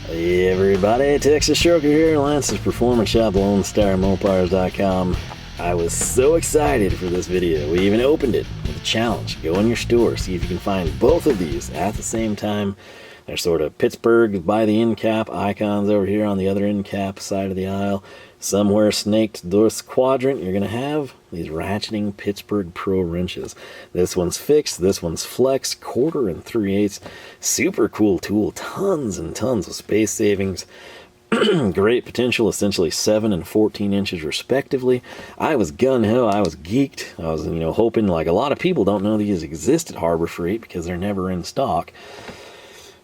Hey everybody, Texas Stroker here, Lance's Performance Shop, LoneStarMopars.com. I was so excited for this video. We even opened it with a challenge. Go in your store, see if you can find both of these at the same time. They're sort of Pittsburgh by the end cap, icons over here on the other end cap side of the aisle. Somewhere snaked this quadrant, you're going to have these Ratcheting Pittsburgh Pro wrenches. This one's fixed, this one's flex, 1/4 and 3/8. Super cool tool, tons and tons of space savings. Great potential, essentially 7 and 14 inches respectively. I was gun-ho, I was geeked. I was, hoping, like a lot of people don't know these exist at Harbor Freight because they're never in stock.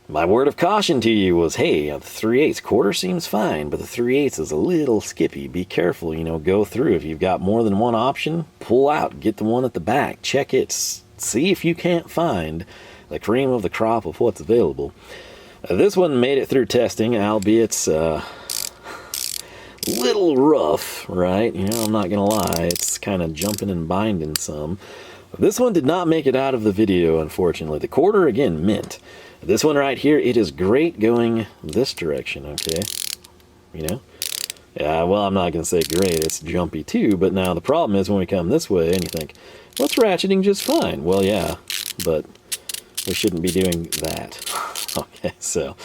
My word of caution to you was, hey, the 3/8 1/4 seems fine, but the 3/8 is a little skippy. Be careful, go through. If you've got more than one option, pull out, get the one at the back, check it, see if you can't find the cream of the crop of what's available. This one made it through testing, albeit it's little rough, right? I'm not gonna lie, it's kind of jumping and binding some. This one did not make it out of the video, unfortunately. The 1/4, again, mint. This one right here, it is great going this direction, okay? Yeah, well, I'm not going to say great, it's jumpy too, but now the problem is when we come this way and you think, well, it's ratcheting just fine. Well, yeah, but we shouldn't be doing that. Okay, so,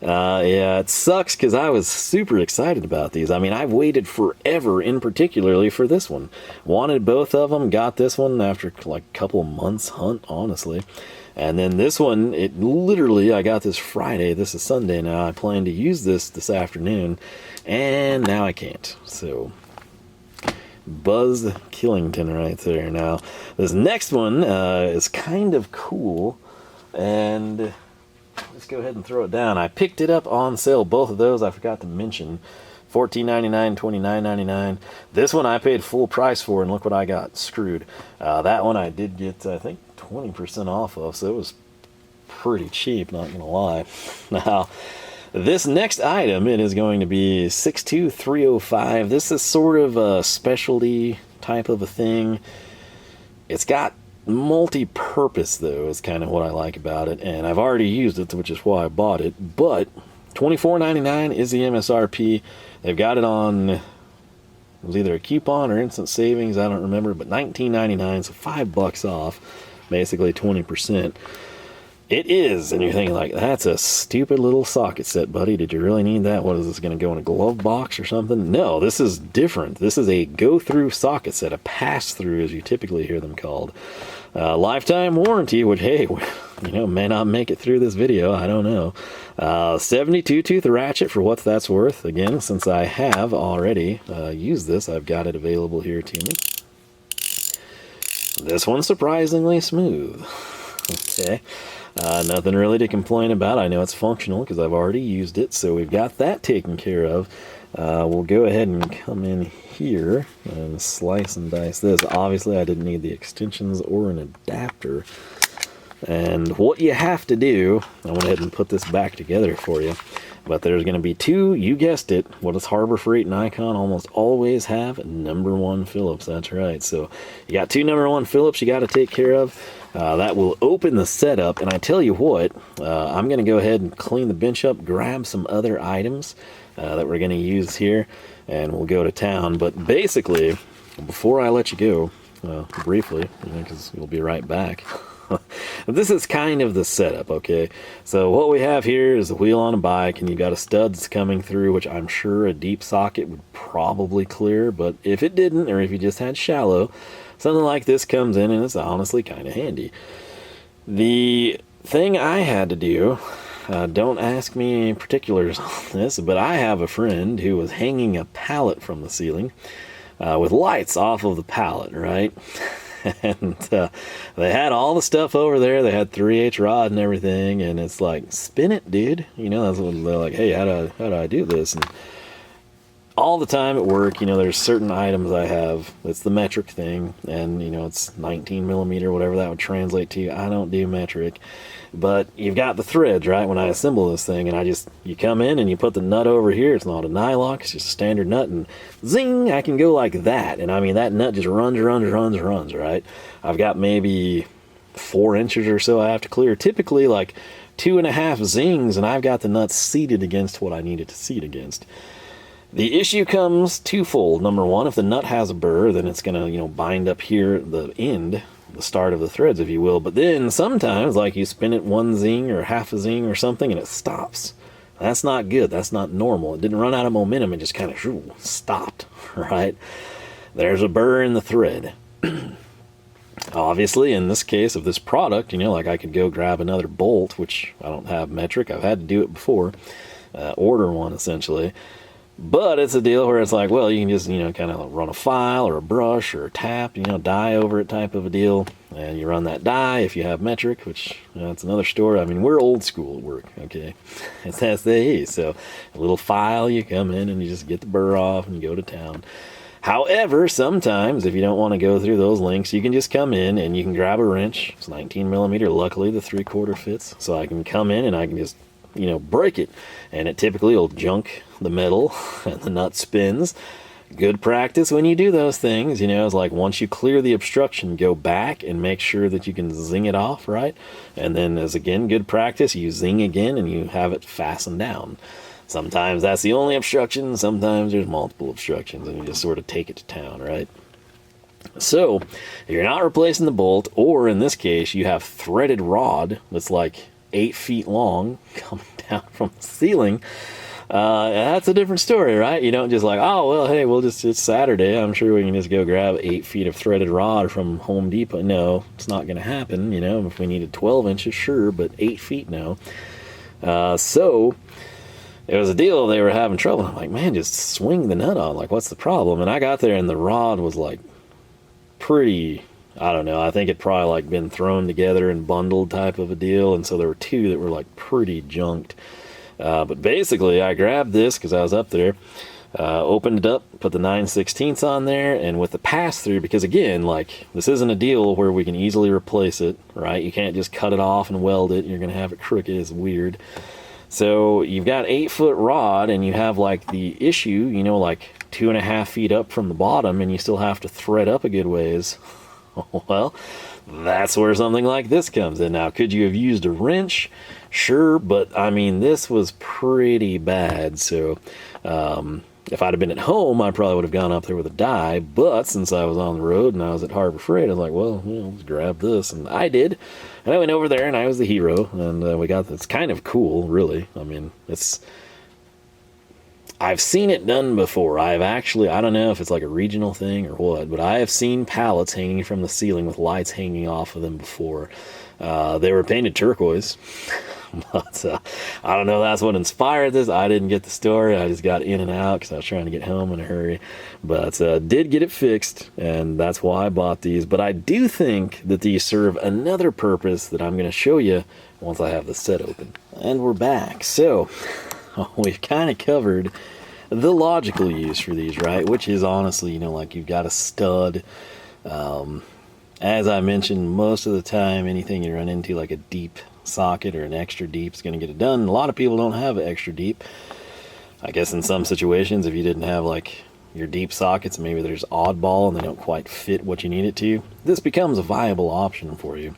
yeah, it sucks because I was super excited about these. I mean, I've waited forever, in particularly for this one. Wanted both of them, got this one after like a couple months hunt, honestly. And then this one, it literally, I got this Friday, this is Sunday now, I plan to use this afternoon, and now I can't. So, Buzz Killington right there. Now, this next one is kind of cool, and let's go ahead and throw it down. I picked it up on sale, both of those, I forgot to mention. $14.99, $29.99. This one I paid full price for, and look what I got, screwed. That one I did get, I think, 20% off of, so it was pretty cheap, not gonna lie. Now, this next item, it is going to be 62305. This is sort of a specialty type of a thing. It's got multi-purpose, though, is kind of what I like about it, and I've already used it, which is why I bought it, but $24.99 is the MSRP. They've got it on, it was either a coupon or instant savings, I don't remember, but $19.99, so $5 off, basically 20%. It is, and you're thinking like, that's a stupid little socket set, buddy. Did you really need that? What is this, going to go in a glove box or something? No, this is different. This is a go-through socket set, a pass-through, as you typically hear them called. Lifetime warranty, which, hey, may not make it through this video, I don't know. 72 tooth ratchet for what that's worth. Again, since I have already used this, I've got it available here to me. This one's surprisingly smooth. Okay, nothing really to complain about. I know it's functional because I've already used it, so we've got that taken care of. We'll go ahead and come in here and slice and dice this. Obviously, I didn't need the extensions or an adapter. And what you have to do, I went ahead and put this back together for you, but there's going to be two, you guessed it, what does Harbor Freight and Icon almost always have? #1 Phillips, that's right. So you got two #1 Phillips you got to take care of. That will open the setup, and I tell you what, I'm going to go ahead and clean the bench up, grab some other items that we're going to use here, and we'll go to town. But basically, before I let you go, briefly, because you'll be right back, this is kind of the setup, okay? So what we have here is a wheel on a bike, and you've got a studs coming through, which I'm sure a deep socket would probably clear, but if it didn't, or if you just had shallow, something like this comes in, and it's honestly kind of handy. The thing I had to do, don't ask me any particulars on this, but I have a friend who was hanging a pallet from the ceiling with lights off of the pallet, right? And they had all the stuff over there. They had 3/8 rod and everything, and it's like, spin it, dude. That's what they're like, hey, how do I do this? And all the time at work, there's certain items I have. It's the metric thing, and it's 19 millimeter, whatever that would translate to. I don't do metric, but you've got the threads, right? When I assemble this thing, and you come in and you put the nut over here. It's not a nylock, it's just a standard nut, and zing, I can go like that. And I mean, that nut just runs, right? I've got maybe 4 inches or so I have to clear. Typically like 2.5 zings, and I've got the nuts seated against what I need it to seat against. The issue comes twofold. Number one, if the nut has a burr, then it's going to, you know, bind up here at the end, the start of the threads, if you will. But then sometimes, like, you spin it 1 zing or half a zing or something, and it stops. That's not good. That's not normal. It didn't run out of momentum. It just kind of stopped, right? There's a burr in the thread. Obviously, in this case of this product, you know, like I could go grab another bolt, which I don't have metric. I've had to do it before, order one essentially. But it's a deal where it's like, well, you can just, you know, kind of run a file or a brush or a tap, you know, dye over it type of a deal. And you run that dye if you have metric, which, you know, it's another story. I mean, we're old school at work, okay? It's SAE. So a little file, you come in and you just get the burr off and you go to town. However, sometimes if you don't want to go through those links, you can just come in and you can grab a wrench. It's 19 millimeter. Luckily, the 3/4 fits. So I can come in and I can just, you know, break it. And it typically will junk the metal and the nut spins. Good practice when you do those things, you know, it's like once you clear the obstruction, go back and make sure that you can zing it off, right? And then as again, good practice, you zing again and you have it fastened down. Sometimes that's the only obstruction, sometimes there's multiple obstructions, and you just sort of take it to town, right? So, if you're not replacing the bolt, or in this case, you have threaded rod that's like 8 feet long coming down from the ceiling, that's a different story, right? You don't just like, oh, well, hey, it's Saturday, I'm sure we can just go grab 8 feet of threaded rod from Home Depot. No, it's not going to happen, you know. If we needed 12 inches, sure, but 8 feet, no. So it was a deal, they were having trouble. I'm like, man, just swing the nut on. Like, what's the problem? And I got there and the rod was like pretty, I don't know, I think it probably like been thrown together and bundled type of a deal. And so there were 2 that were like pretty junked. But basically I grabbed this because I was up there, opened it up, put the 9/16 on there, and with the pass through, because again, like, this isn't a deal where we can easily replace it, right? You can't just cut it off and weld it. You're going to have it crooked. It's weird. So you've got 8-foot rod and you have like the issue, you know, like 2.5 feet up from the bottom, and you still have to thread up a good ways. Well, that's where something like this comes in. Now, could you have used a wrench? Sure, but I mean, this was pretty bad. So if I'd have been at home, I probably would have gone up there with a die. But since I was on the road and I was at Harbor Freight, I was like, well, you know, let's grab this. And I did. And I went over there and I was the hero. And we got, it's kind of cool, really. I mean, I've seen it done before. I've actually, I don't know if it's like a regional thing or what, but I have seen pallets hanging from the ceiling with lights hanging off of them before. They were painted turquoise. But I don't know, that's what inspired this. I didn't get the story. I just got in and out because I was trying to get home in a hurry. But did get it fixed, and that's why I bought these. But I do think that these serve another purpose that I'm going to show you once I have the set open. And we're back. So we've kind of covered the logical use for these, right? Which is honestly, you know, like you've got a stud. As I mentioned, most of the time, anything you run into, like a deep socket or an extra deep, is going to get it done. A lot of people don't have an extra deep. I guess in some situations, if you didn't have like your deep sockets, maybe there's oddball and they don't quite fit what you need it to, this becomes a viable option for you.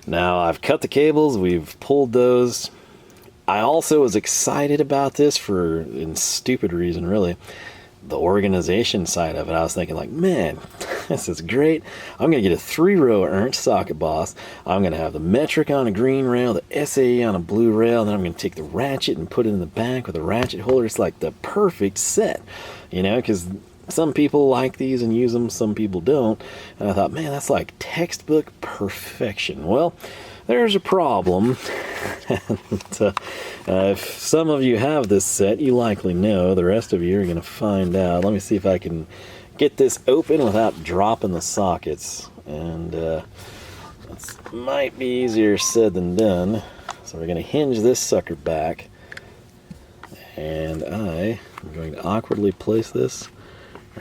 Now, I've cut the cables, we've pulled those. I also was excited about this for, in stupid reason really, the organization side of it. I was thinking like, man, this is great. I'm going to get a 3-row Ernst socket boss. I'm going to have the metric on a green rail, the SAE on a blue rail, and then I'm going to take the ratchet and put it in the back with a ratchet holder. It's like the perfect set, you know, because some people like these and use them, some people don't. And I thought, man, that's like textbook perfection. Well, there's a problem. And, if some of you have this set, you likely know. The rest of you are going to find out. Let me see if I can get this open without dropping the sockets. And this might be easier said than done. So we're going to hinge this sucker back. And I am going to awkwardly place this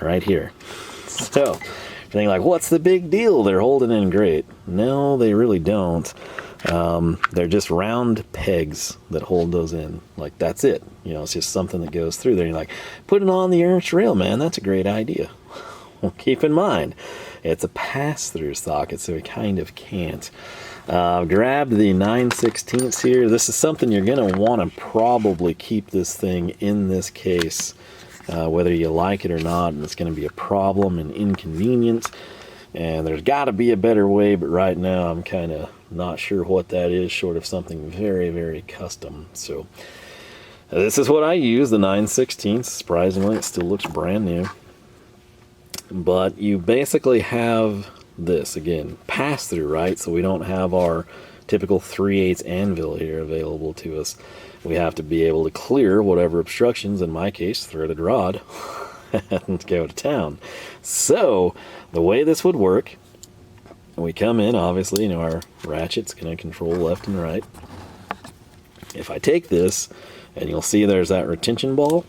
right here. So, you're thinking like, what's the big deal? They're holding in great. No, they really don't. They're just round pegs that hold those in. Like, that's it. You know, it's just something that goes through there. You're like, put it on the Ernst rail, man. That's a great idea. Well, keep in mind, It's a pass-through socket, so we kind of can't. Grabbed the 9/16 here. This is something you're going to want to probably keep this thing in this case, whether you like it or not, and it's going to be a problem and inconvenience. And there's got to be a better way, but right now I'm kind of not sure what that is, short of something very, very custom. So this is what I use, the 9/16. Surprisingly, it still looks brand new. But you basically have this, again, pass-through, right? So we don't have our typical 3/8 anvil here available to us. We have to be able to clear whatever obstructions, in my case, threaded rod, and go to town. So the way this would work, we come in, obviously, you know, our ratchet's going to control left and right. If I take this, and you'll see there's that retention ball,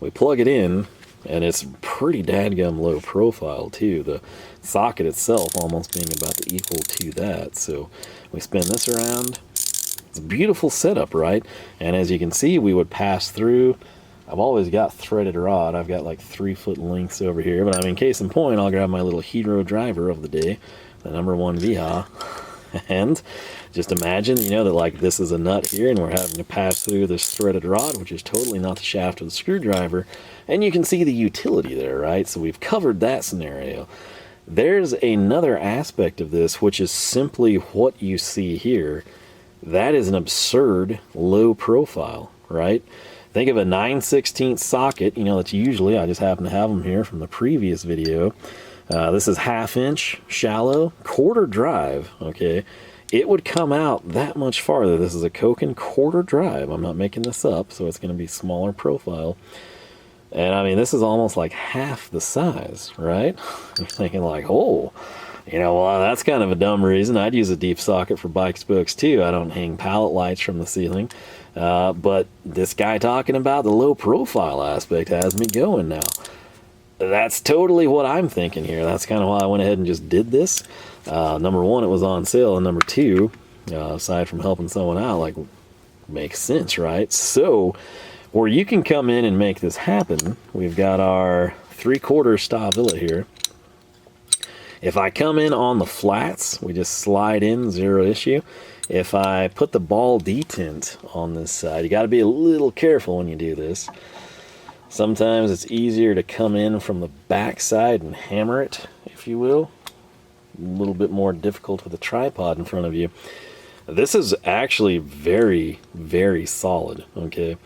we plug it in, and it's pretty dadgum low profile too. The socket itself almost being about the equal to that. So we spin this around. It's a beautiful setup, right? And as you can see, we would pass through. I've always got threaded rod. I've got like 3-foot lengths over here. But I mean, case in point, I'll grab my little hero driver of the day, the #1 VHA. And just imagine, you know, that like this is a nut here and we're having to pass through this threaded rod, which is totally not the shaft of the screwdriver. And you can see the utility there, right? So we've covered that scenario. There's another aspect of this, which is simply what you see here. That is an absurd low profile, right? Think of a 9/16 socket, you know, that's usually, I just happen to have them here from the previous video. This is 1/2 inch shallow, quarter drive, okay? It would come out that much farther. This is a Koken quarter drive. I'm not making this up, so it's going to be smaller profile. And I mean, this is almost like half the size, right? You're thinking like, oh, you know, well, that's kind of a dumb reason. I'd use a deep socket for bike spokes too. I don't hang pallet lights from the ceiling. But this guy talking about the low profile aspect has me going now. That's totally what I'm thinking here. That's kind of why I went ahead and just did this. #1, it was on sale, and #2, aside from helping someone out, like, makes sense, right? So, where you can come in and make this happen, we've got our 3/4 Stahlwille here. If I come in on the flats, we just slide in, zero issue. If I put the ball detent on this side, you got to be a little careful when you do this. Sometimes it's easier to come in from the back side and hammer it, if you will. A little bit more difficult with a tripod in front of you. This is actually very, very solid, okay?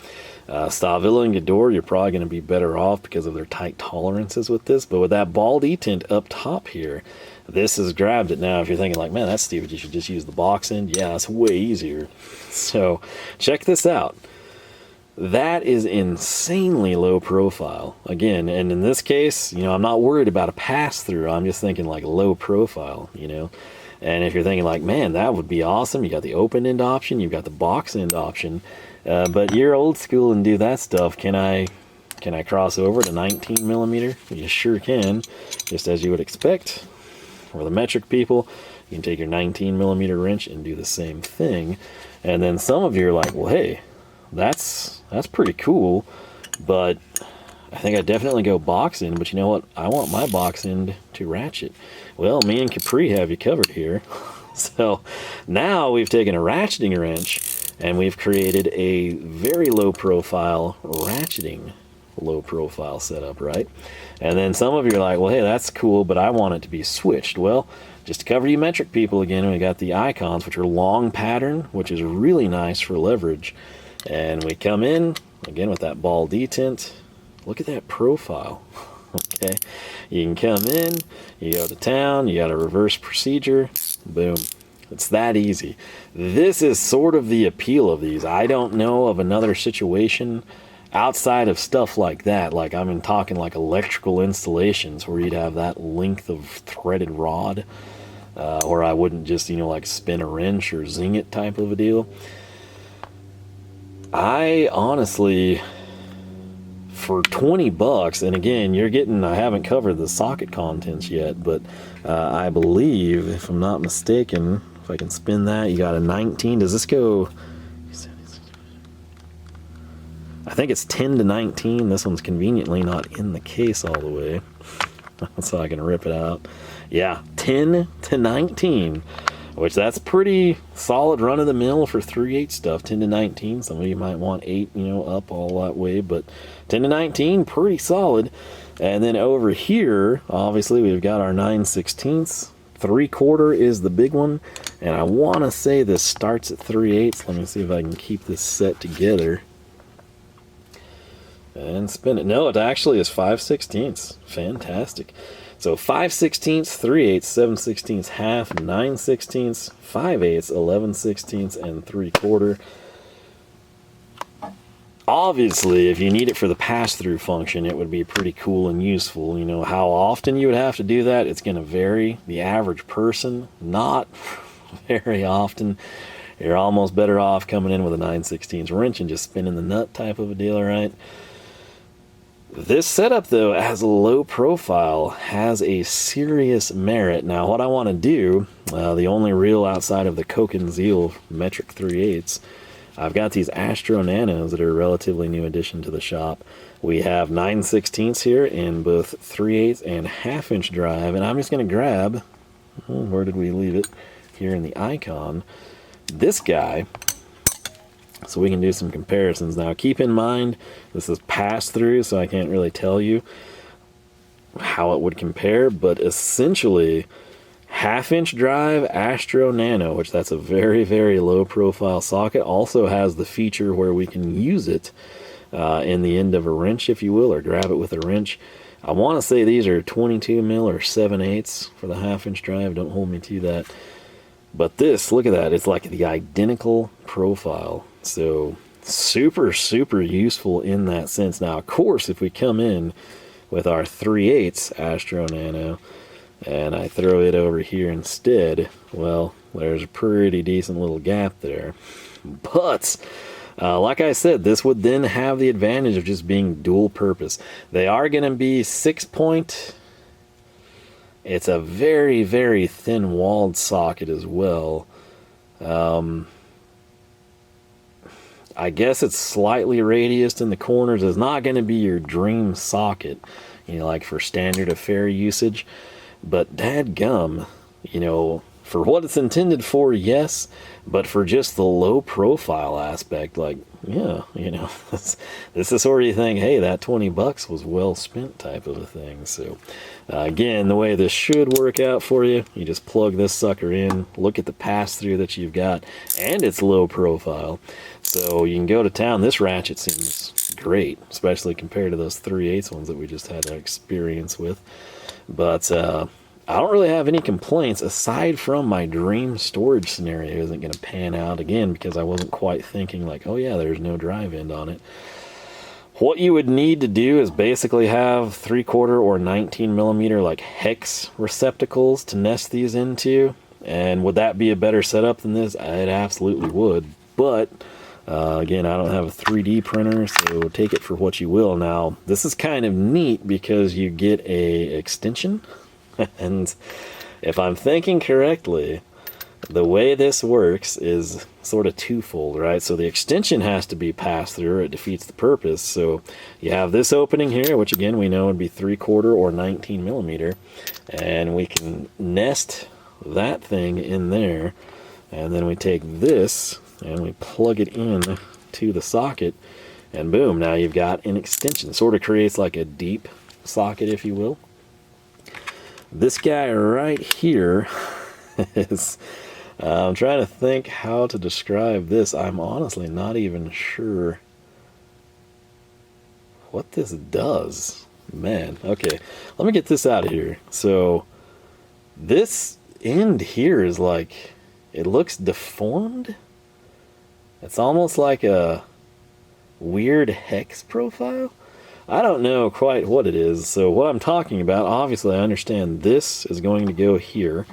Stahlwille and Gador, you're probably going to be better off because of their tight tolerances with this, but with that ball detent up top here, this has grabbed it. Now, if you're thinking like, man, that's stupid, you should just use the box end. Yeah, it's way easier. So, check this out. That is insanely low profile. Again, and in this case, you know, I'm not worried about a pass-through. I'm just thinking like low profile, you know. And if you're thinking like, man, that would be awesome. You got the open end option, you've got the box end option. But you're old school and do that stuff. Can I cross over to 19 millimeter? You sure can, just as you would expect. For the metric people, you can take your 19 millimeter wrench and do the same thing. And then some of you are like, well, hey, that's pretty cool, but I think I'd definitely go box end. But you know what? I want my box end to ratchet. Well, me and Capri have you covered here. So now we've taken a ratcheting wrench and we've created a very low profile ratcheting low profile setup, right? And then some of you are like, well, hey, that's cool, but I want it to be switched. Well, just to cover you metric people again, we got the icons, which are long pattern, which is really nice for leverage. And we come in, again, with that ball detent. Look at that profile, okay? You can come in, you go to town, you got a reverse procedure, boom. It's that easy. This is sort of the appeal of these. I don't know of another situation outside of stuff like that. Like, I'm talking like electrical installations where you'd have that length of threaded rod, or I wouldn't just, you know, like spin a wrench or zing it type of a deal. I honestly, for 20 bucks, and again, you're getting, I haven't covered the socket contents yet, but I believe, if I'm not mistaken, if I can spin that, you got a 19. Does this go? I think it's 10 to 19. This one's conveniently not in the case all the way. so I can rip it out. Yeah, 10 to 19, which that's pretty solid run of the mill for 3/8 stuff. 10 to 19. Some of you might want 8, you know, up all that way, but 10 to 19, pretty solid. And then over here, obviously, we've got our 9/16. 3/4 is the big one, and I want to say this starts at 3/8. Let me see if I can keep this set together and spin it. No, it actually is 5/16. Fantastic. So 5/16, 3/8, 7/16, half, 9/16, 5/8, 11/16, and 3/4. Obviously, if you need it for the pass-through function, it would be pretty cool and useful. You know, how often you would have to do that, it's going to vary. The average person, not very often. You're almost better off coming in with a 9/16 wrench and just spinning the nut type of a deal, right? This setup, though, as a low profile, has a serious merit. Now, what I want to do, the only reel outside of the Coke and Zeal metric 3/8, I've got these Astro Nanos that are a relatively new addition to the shop. We have 9/16 here in both 3/8 and 1/2 inch drive, and I'm just going to grab, where did we leave it? Here in the icon, this guy, so we can do some comparisons. Now, keep in mind, this is pass-through, so I can't really tell you how it would compare, but essentially, 1/2 inch drive Astro Nano, which that's a very, very low profile socket, also has the feature where we can use it in the end of a wrench, if you will, or grab it with a wrench. I want to say these are 22 mil or 7/8 for the 1/2 inch drive. Don't hold me to that. But this, look at that. It's like the identical profile. So super, super useful in that sense. Now, of course, if we come in with our 3/8 Astro Nano, and I throw it over here instead, well, there's a pretty decent little gap there. But, like I said, this would then have the advantage of just being dual purpose. They are going to be 6-point. It's a very, very thin walled socket as well. I guess it's slightly radiused in the corners. It's not going to be your dream socket, you know, like for standard affair usage. But dadgum, you know, for what it's intended for, yes, but for just the low profile aspect, like, yeah, you know, this is sort of you think, hey, that $20 was well spent type of a thing. So again, the way this should work out for you, you just plug this sucker in, look at the pass through that you've got, and it's low profile. So you can go to town. This ratchet seems great, especially compared to those 3/8 ones that we just had experience with. But I don't really have any complaints aside from my dream storage scenario isn't going to pan out again because I wasn't quite thinking like, oh yeah, there's no drive end on it. What you would need to do is basically have 3/4 or 19 millimeter like hex receptacles to nest these into. And would that be a better setup than this? It absolutely would. But again, I don't have a 3D printer, so take it for what you will. Now, this is kind of neat because you get a extension. And if I'm thinking correctly, the way this works is sort of twofold, right? So the extension has to be passed through or it defeats the purpose. So you have this opening here, which again we know would be 3/4 or 19 millimeter. And we can nest that thing in there. And then we take this and we plug it in to the socket. And boom, now you've got an extension. It sort of creates like a deep socket, if you will. This guy right here is, I'm trying to think how to describe this. I'm honestly not even sure what this does. Man, okay, let me get this out of here. So this end here is like, it looks deformed. It's almost like a weird hex profile. I don't know quite what it is. So what I'm talking about, obviously I understand this is going to go here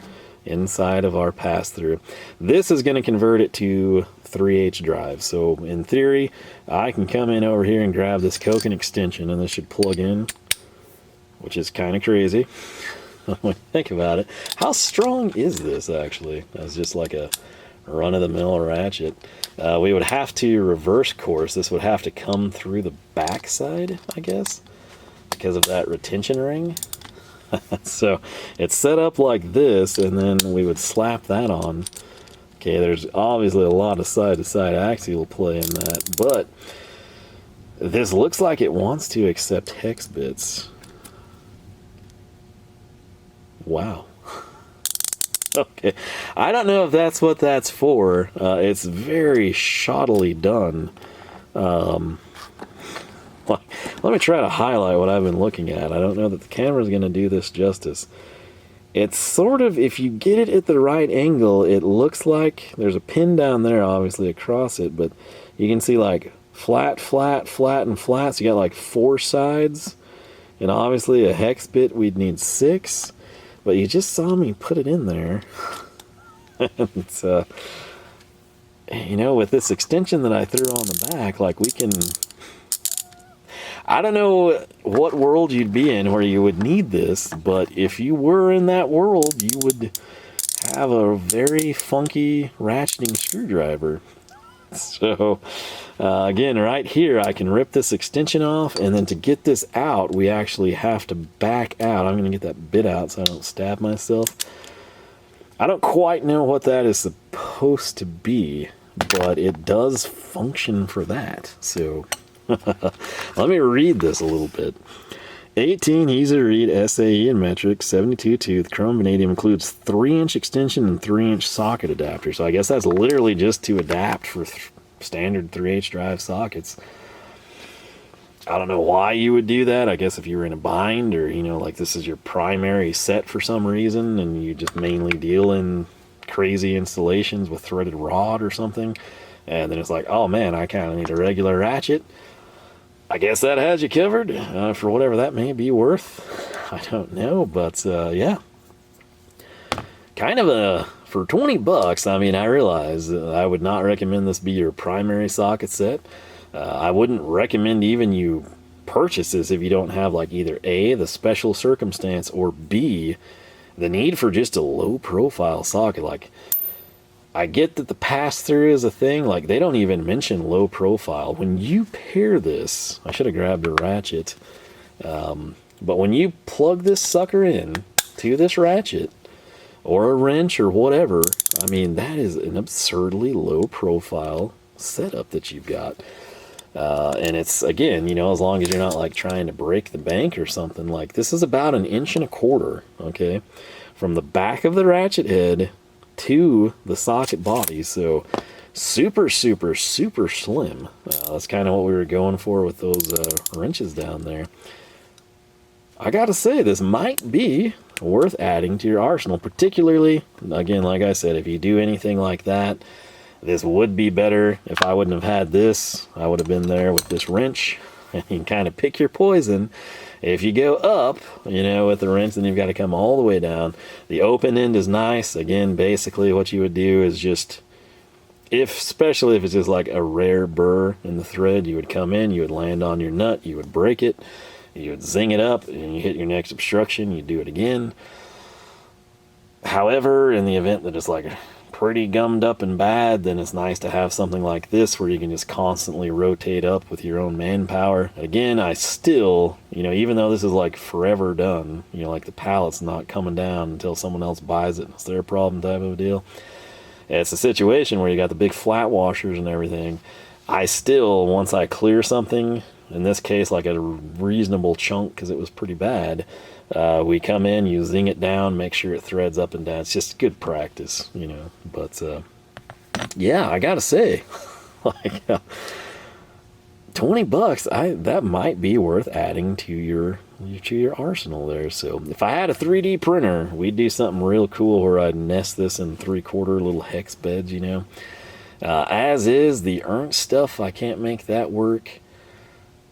inside of our pass-through. This is going to convert it to 3/8 drive. So in theory, I can come in over here and grab this Coke extension and this should plug in, which is kind of crazy when you think about it. How strong is this actually? As just like a run-of-the-mill ratchet. We would have to reverse course. This would have to come through the backside, I guess, because of that retention ring. So it's set up like this, and then we would slap that on. Okay, there's obviously a lot of side-to-side axial play in that, but this looks like it wants to accept hex bits. Wow. Okay, I don't know if that's what that's for. It's very shoddily done. Let me try to highlight what I've been looking at. I don't know that the camera's going to do this justice. It's sort of, if you get it at the right angle, it looks like there's a pin down there, obviously, across it, but you can see like flat, flat, flat, and flat. So you got like 4 sides, and obviously a hex bit, we'd need 6, but you just saw me put it in there. And, you know, with this extension that I threw on the back, like we can... I don't know what world you'd be in where you would need this, but if you were in that world, you would have a very funky ratcheting screwdriver. So, again, right here, I can rip this extension off, and then to get this out, we actually have to back out. I'm going to get that bit out so I don't stab myself. I don't quite know what that is supposed to be, but it does function for that. So... let me read this a little bit. 18 easy to read SAE and metric, 72 tooth, chrome vanadium, includes 3-inch extension and 3-inch socket adapter. So I guess that's literally just to adapt for standard 3H drive sockets. I don't know why you would do that. I guess if you were in a bind, or, you know, like this is your primary set for some reason and you just mainly deal in crazy installations with threaded rod or something, and then it's like, oh man, I kind of need a regular ratchet. I guess that has you covered for whatever that may be worth. I don't know, but yeah. Kind of for 20 bucks, I mean, I realize I would not recommend this be your primary socket set. I wouldn't recommend even you purchase this if you don't have like either A, the special circumstance, or B, the need for just a low profile socket. Like, I get that the pass-through is a thing. Like, they don't even mention low profile. When you pair this, I should have grabbed a ratchet, but when you plug this sucker in to this ratchet, or a wrench, or whatever, I mean, that is an absurdly low profile setup that you've got. And it's, again, you know, as long as you're not like trying to break the bank or something, like this is about 1.25 inches, okay, from the back of the ratchet head to the socket body. So super, super, super slim. That's kind of what we were going for with those wrenches down there. I gotta say, this might be worth adding to your arsenal, particularly, again, like I said, if you do anything like that. This would be better if I wouldn't have had this. I would have been there with this wrench, and you can kind of pick your poison. If you go up, you know, with the wrench, then you've got to come all the way down. The open end is nice. Again, basically what you would do is just, especially if it's just like a rare burr in the thread, you would come in, you would land on your nut, you would break it, you would zing it up, and you hit your next obstruction, you do it again. However, in the event that it's like pretty gummed up and bad, then it's nice to have something like this where you can just constantly rotate up with your own manpower. Again, I still, you know, even though this is like forever done, you know, like the pallet's not coming down until someone else buys it, it's their problem type of a deal. It's a situation where you got the big flat washers and everything. I still, once I clear something, in this case like a reasonable chunk because it was pretty bad, we come in, you zing it down, make sure it threads up and down. It's just good practice, you know. But yeah, I gotta say, like 20 bucks, that might be worth adding to your arsenal there. So if I had a 3D printer, we'd do something real cool where I'd nest this in 3/4 little hex beds, you know. As is, the Ernst stuff, I can't make that work.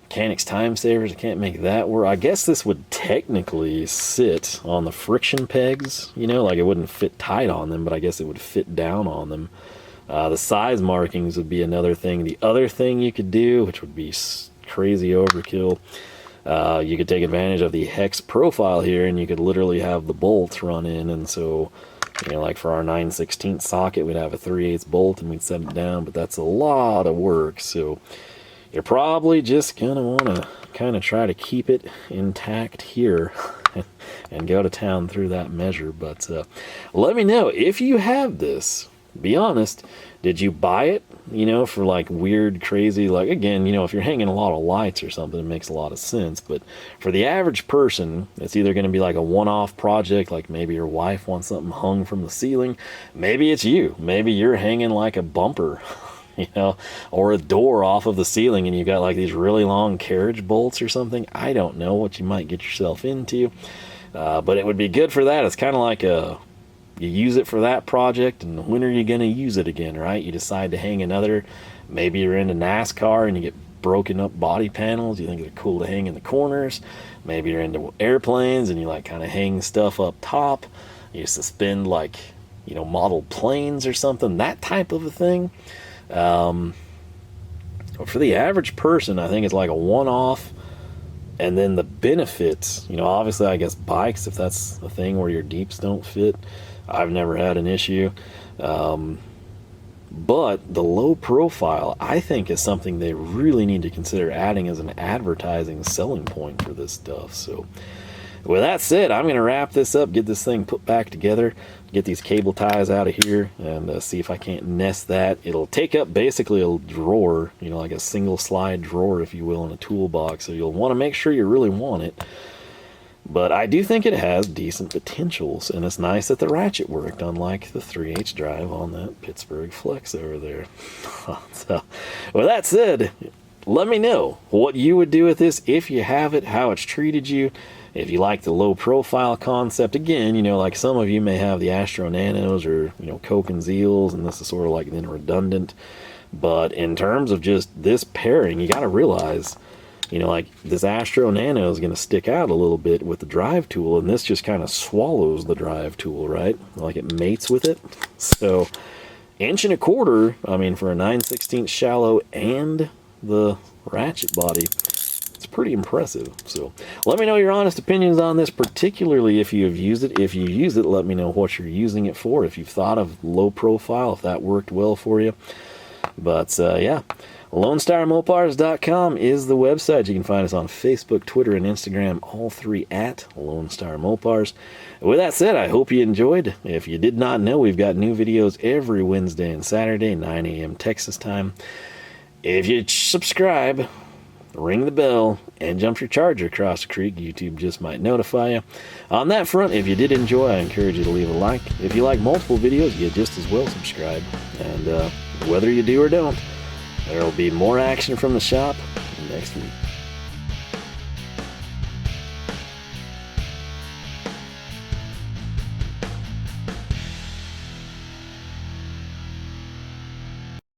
Mechanics time savers, I can't make that work. I guess this would technically sit on the friction pegs, you know, like it wouldn't fit tight on them, but I guess it would fit down on them. The size markings would be another thing. The other thing you could do, which would be crazy overkill, you could take advantage of the hex profile here, and you could literally have the bolts run in. And so, you know, like for our 9/16 socket, we'd have a 3/8 bolt and we'd set it down, but that's a lot of work. So you're probably just gonna want to kind of try to keep it intact here and go to town through that measure. But let me know if you have this. Be honest, did you buy it, for like weird, crazy, like, again, if you're hanging a lot of lights or something, it makes a lot of sense. But for the average person, it's either going to be like a one-off project, like maybe your wife wants something hung from the ceiling. Maybe it's you. Maybe you're hanging like a bumper, or a door off of the ceiling, and you got like these really long carriage bolts or something. I don't know what you might get yourself into, but it would be good for that. It's kind of like you use it for that project, and when are you going to use it again, right? You decide to hang another, maybe you're into NASCAR and you get broken up body panels, you think they're cool to hang in the corners. Maybe you're into airplanes and you like kind of hang stuff up top. You suspend like, model planes or something, that type of a thing. For the average person, I think it's like a one-off. And then the benefits, obviously, I guess bikes, if that's a thing where your deeps don't fit, I've never had an issue. But the low profile, I think, is something they really need to consider adding as an advertising selling point for this stuff. So with that said, I'm going to wrap this up, get this thing put back together, get these cable ties out of here, and see if I can't nest that. It'll take up basically a drawer, like a single slide drawer, if you will, in a toolbox. So you'll want to make sure you really want it. But I do think it has decent potentials, and it's nice that the ratchet worked, unlike the 3/8 drive on that Pittsburgh Flex over there. So, with that said, let me know what you would do with this if you have it, how it's treated you. If you like the low profile concept, again, like some of you may have the Astro Nanos or, Coke and Zeals, and this is sort of like then redundant. But in terms of just this pairing, you got to realize, like this Astro Nano is going to stick out a little bit with the drive tool, and this just kind of swallows the drive tool, right? Like it mates with it. So 1.25 inch, I mean, for a 9/16 shallow and the ratchet body, it's pretty impressive. So let me know your honest opinions on this, particularly if you have used it. If you use it, let me know what you're using it for. If you've thought of low profile, if that worked well for you. But yeah, LoneStarMopars.com is the website. You can find us on Facebook, Twitter, and Instagram, all three at Lone Star Mopars. With that said, I hope you enjoyed. If you did not know, we've got new videos every Wednesday and Saturday, 9 a.m. Texas time. If you subscribe, ring the bell, and jump your charger across the creek, YouTube just might notify you. On that front, if you did enjoy, I encourage you to leave a like. If you like multiple videos, you just as well subscribe. And whether you do or don't, there will be more action from the shop next week.